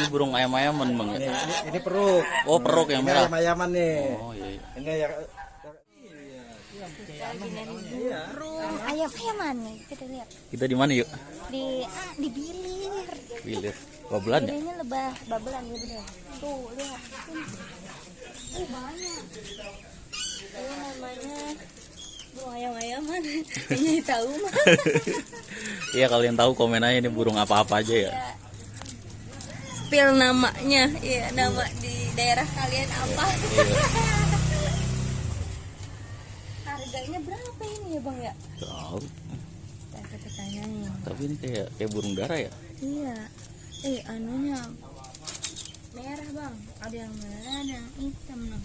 Ini burung ayam-ayaman bang ya? Ini peruk. Oh peruk yang merah. Ayam-ayaman nih. Oh iya. Ini ya. Burung ayam-ayaman nih, kita lihat Kita di mana yuk? di bilir. Bilir. Babelan ya? Bilirnya lebah babelan ya bener. Tuh lihat. Banyak. Ini namanya burung ayam-ayaman. Ini tahu mah. Iya kalian tahu komen aja ini burung apa-apa aja ya. Spill namanya, iya nama di daerah kalian apa? Harganya berapa ini ya bang ya? Tahu. Kita tanyain. Tapi ini kayak burung dara ya? Iya. Anunya merah bang. Ada yang merah, ada yang hitam nih.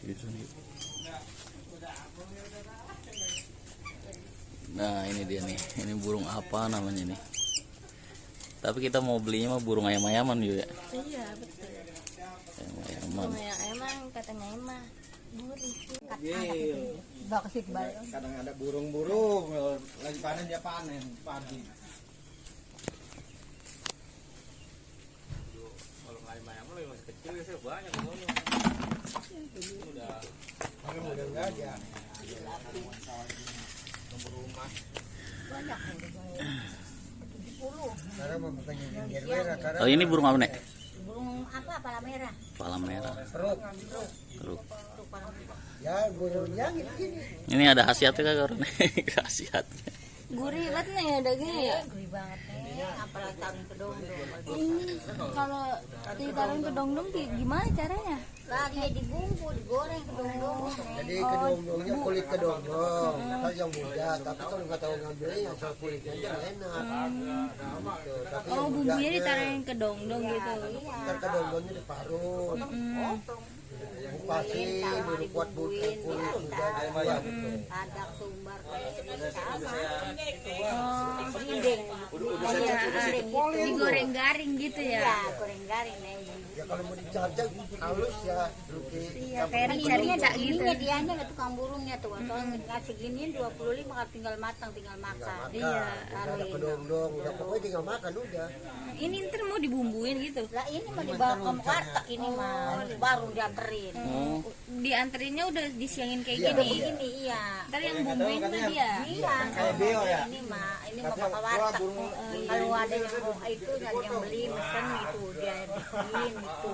Gitu nih. Nah ini dia nih. Ini burung apa namanya nih? Tapi kita mau belinya mah burung ayam-ayaman yuk ya. Iya betul. Ayam-ayaman. Emang katanya emang gurih. Kadang ada burung-burung lagi panen dia panen padi. Kalau ayam-ayam masih kecil sih banyak ngomong. Udah enggak aja. Karena mempunyai ginjal merah karena Oh ini burung apa nek? Burung apa? Pala merah. Pala merah. peruk. Terus. Ya burung yang ini. Ini ada khasiatnya kagak karena khasiatnya. Gurih banget nih ya dagingnya ya. Gurih banget nih. Apalagi taruh ke dongdong. Ini kalau ditaruh ke dongdong gimana caranya? Lah dia dibumbu, digoreng ke dongdong. Jadi kedongdongnya kulit kedongdong. Kalau yang muda, tapi kalau nggak tahu ngambilnya yang soal kulitnya aja nggak enak. Gitu. Tapi Oh yang bumbunya mudanya, ditaruhin ke dongdong gitu. ntar kedongdongnya diparut, kupasin, dulu buat kulit mudanya ya gitu. Ada sumber digoreng garing gitu ya. Iya, goreng garing Ya kalau mau dicacah halus ya kayak rica-rica gitu. Dia nya nggak tukang burungnya tuh. Kalau ngasih giniin 25 kalau tinggal matang tinggal makan. Iya. ada kedongdong, udah pokoknya tinggal makan udah. Ini ntar mau dibumbuin gitu. Lah ini mah dibawa ke warteg ini mah baru dianterin. Dianterinnya udah disiangin kayak Iya. gini. Ini iya. Ntar yang bumbuin tuh dia. Iya. Kayak beo ya. Ini mah bakal warteg. Kalau ada yang mau itu yang beli mesen gitu dia bikin gitu.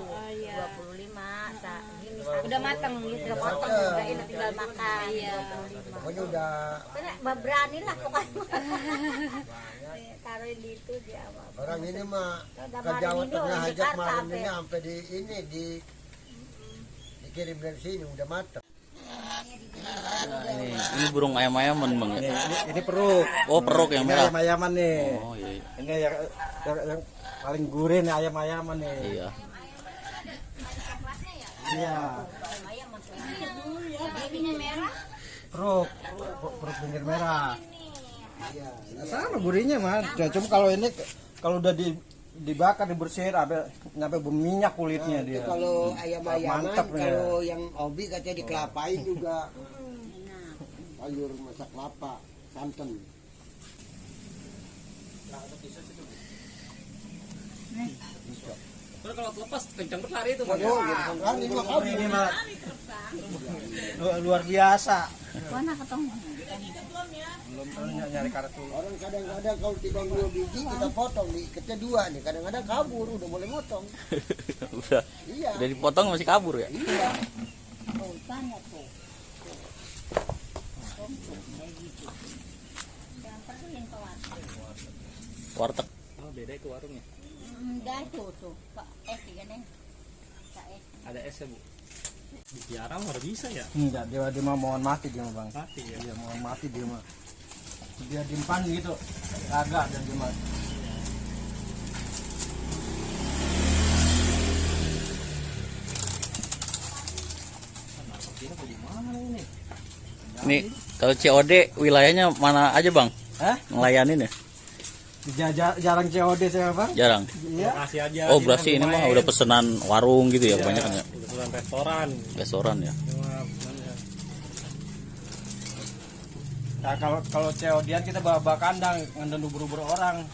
25 gini. Udah mateng gitu. Udah potong udah ini tinggal makan. Iya. 25. Pokoknya udah Karena berani lah pokoknya. Taruhin di itu dia apa. orang ini mah Udah ke Jawa malam ini Tengah orang hajat Jakarta, malam apa ini ya? sampai di ini dikirim dari sini udah matang. Nah, ini burung ayam-ayaman bang ya? Ini peruk. Oh peruk yang merah. Ayam-ayaman nih. Oh iya. Ini yang paling gurih nih ayam-ayaman nih. Iya. Iya. Ini merah. Peruk pinggir merah. Iya. Sama gurihnya mah. Cuma kalau ini kalau udah dibakar dibersihin sampai berminyak kulitnya dia. Kalau ayam-ayaman, Mantap nih. kalau yang hobi katanya dikelapain juga. Sayur masak kelapa, santan. Terus kalau lepas kencang berlari itu. Waduh, gitu kan ini mah kabur. Ini mah luar biasa. Mana ketemu? Belum pernah nyari kartu. Orang kadang-kadang kalau timbang 2 biji kita potong, diikatnya 2 nih. Kadang-kadang kabur, udah boleh motong. udah Iya. udah dipotong masih kabur ya? Iya. Tuh, sana tuh. Yang perluin ke warteg. Warteg. Oh, beda itu warungnya. Enggak tuh. Pak juga nih. Kak Ada es ya, Bu. Dipiara mah bisa ya? Enggak, dia mau mohon mati dia mah, Bang. Mati ya. Dia mohon mati dia mah. Dia dimpan gitu. Kagak dan dia mah. Nih kalau COD wilayahnya mana aja bang? Hah? Ngelayanin ya? Jarang COD saya, Bang. Jarang. Iya. Kasih aja. Oh berarti ini mah udah pesanan warung gitu ya kebanyakan ya? Udah pesan restoran. Restoran ya? Cuma, cuman ya. Nah, kalau ceodian kita bawa kandang ngandang ubur-ubur orang.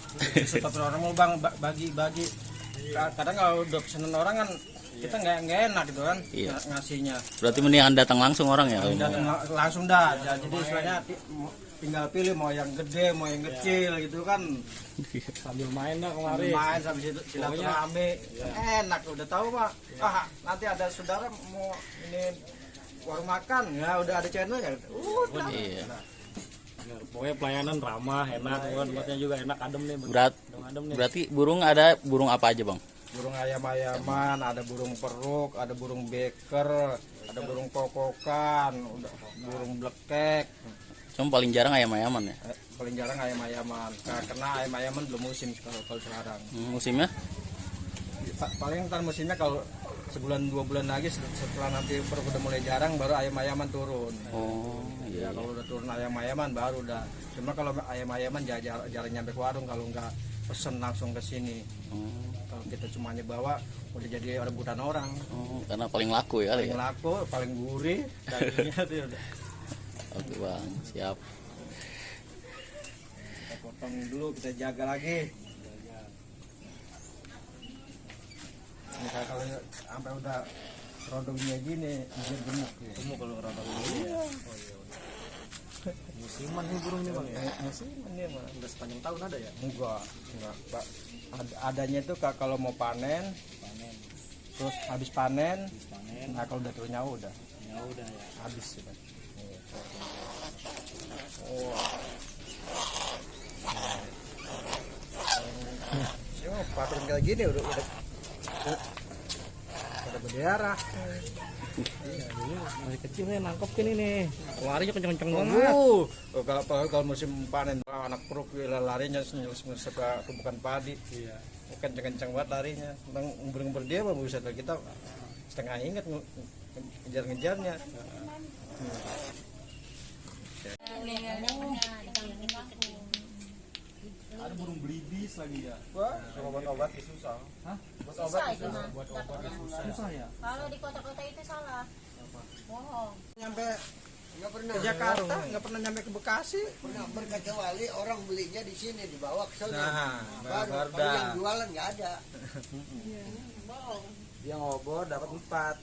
Setiap orang mau bang bagi. Kadang kalau udah pesanan orang kan kita nggak enak gitu kan Iya. ngasihnya. Berarti mendingan datang langsung orang ya. kalau Datang mau. langsung dah. Jadi istilahnya tinggal pilih mau yang gede mau yang kecil gitu kan. Sambil main dah kemarin. Main sambil silaturahmi. Enak udah tahu Pak. Nanti ada saudara mau ini warung makan ya udah ada channel ya. Udah. Iya. Ya, pokoknya pelayanan ramah, enak, tempatnya juga enak, adem nih. Adem nih. Berarti burung ada burung apa aja bang? Burung ayam-ayaman, ada burung peruk, ada burung beker, ada burung kokokan, udah burung blekek. Cuma paling jarang ayam-ayaman ya. Paling jarang ayam-ayaman. Karena ayam-ayaman belum musim kalau sekarang. Musimnya? Paling ntar musimnya kalau sebulan 2 bulan lagi setelah nanti peruk udah mulai jarang baru ayam-ayaman turun. Oh Ya iya. kalau udah turun ayam-ayaman baru udah. Cuma kalau ayam-ayaman jarang nyampe ke warung kalau nggak pesen langsung ke sini. Oh, Kalau kita cuma bawa udah jadi rebutan orang. oh, karena paling laku ya kali Paling ya. laku, paling gurih, dagingnya tuh udah. Oke bang, siap. Kita potong dulu, kita jaga lagi. Ini kalau sampai udah rodongnya gini, dia gemuk. Kamu kalau rata ini ya. Musiman nih burung nih bang ya. Musiman dia mah. Udah sepanjang tahun ada ya. Enggak. Pak. Adanya itu kalau mau panen, terus habis panen, nah kalau udah turun nyawa udah Ya udah ya. habis sudah. Oh, patung kayak gini udah berdarah. Masih kecil nih, nangkep ini nih. Larinya kenceng-kenceng banget. Kalau musim panen anak peruk larinya nyelus ke tumpukan padi. Iya. Kenceng-kenceng banget larinya. Tentang umur dia mah buset kita setengah ingat ngejar-ngejarnya. Ada burung belibis lagi ya. Wah, obat-obat susah. Hah? Susah itu mah. Susah ya. Kalau di kota-kota itu salah. Bohong. Nyampe Nggak pernah. ke Jakarta, nggak pernah nyampe ke Bekasi. Pernah berkecuali orang belinya di sini dibawa ke sana. Nah, baru baru kalau yang dah. jualan nggak ada. Dia ngobrol dapat 4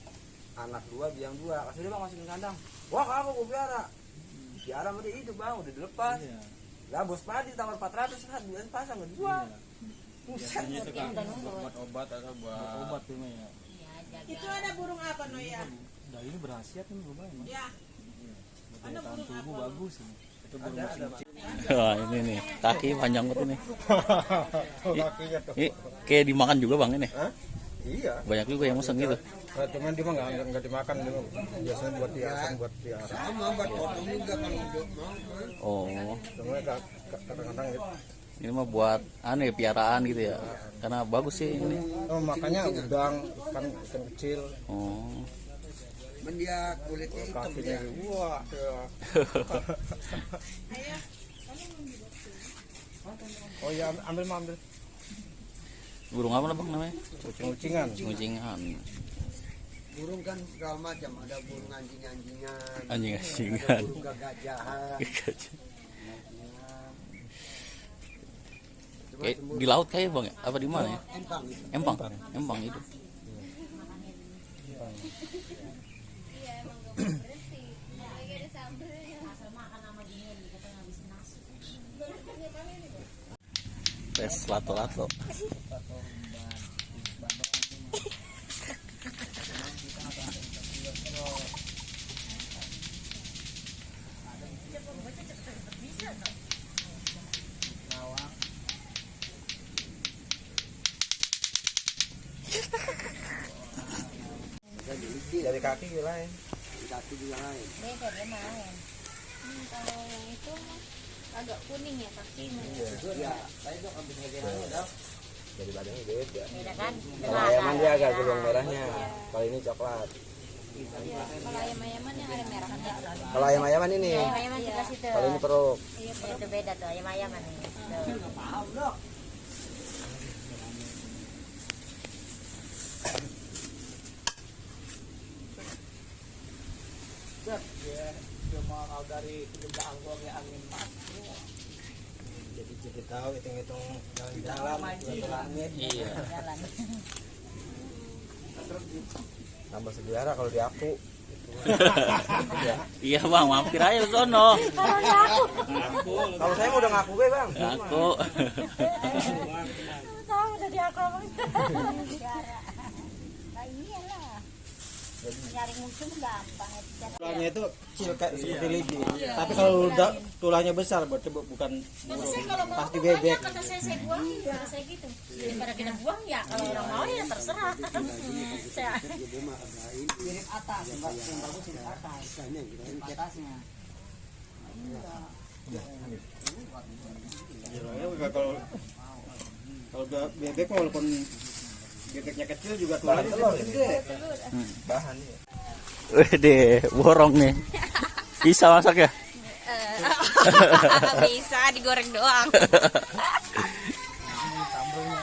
anak 2 biang 2 kasih dia bang masukin kandang wah kamu gue piara piara sama dia itu bang udah dilepas lah bos padi tawar 400 kan dia pasang nggak dijual buset Yang udah nunggu. Obat atau buat Obat ini ya. Itu ada burung apa no ya? Nah ini berhasiat nih lumayan. Bang. Ya. Daya tahan tubuh bagus ini. Itu burung ada Wah ini nih kaki panjang banget ini. kakinya tuh. Ini kayak dimakan juga bang ini. Hah? Iya. Banyak juga yang pesan gitu. Nah, cuman dia mah nggak dimakan, dia mah biasanya buat hiasan, buat piara. Sama buat potong juga kalau hidup mau. Oh, Cuma kadang-kadang gitu. ini mah buat aneh piaraan gitu ya. Karena bagus sih ini. Oh, makanya udang ikan kecil, Oh. Men dia kulitnya hitam kakinya dia. wah. Ya. Oh iya, ambil. Burung apa bang namanya? Kucing-kucingan. Kucingan. Burung kan segala macam, ada burung anjing-anjingan, Anjing-anjingan. ada burung gagajahan. Kayak di laut kayak bang ya? Apa di mana ya? Empang. Empang itu. Tes lato-lato. Dari kaki lain. Kaki juga lain. Beda dia main. Kalau yang itu mah agak kuning ya kakinya. Ya, jadi badannya beda Beda kan? kalau ayaman dia agak gulung merahnya kalau ini coklat Kalau ayam-ayaman yang ada merah kan ya. kalau ayam-ayaman ini Ayam-ayaman sebelah situ. kalau ini peruk Iya, itu beda tuh ayam-ayaman nih. Tuh. Jadi kita tahu hitung-hitung jalan-jalan ke langit. Iya. Tambah sejarah kalau di aku. Iya bang, mampir aja ke sono. Kalau saya mau udah ngaku gue bang. Aku. Tahu tadi aku apa? Nah iyalah. Nyari musuh gampang ya. Tulangnya itu kecil kayak seperti lidi. Tapi kalau udah tulangnya besar berarti bukan burung. Pasti bebek. Kata saya buang, kata saya gitu. Daripada kita buang ya kalau orang mau ya terserah. Saya Ya, kalau udah bebek walaupun bebeknya kecil juga tulangnya gede. Bahan ya. Wede, borong nih. Bisa masak ya? bisa digoreng doang. Sambelnya.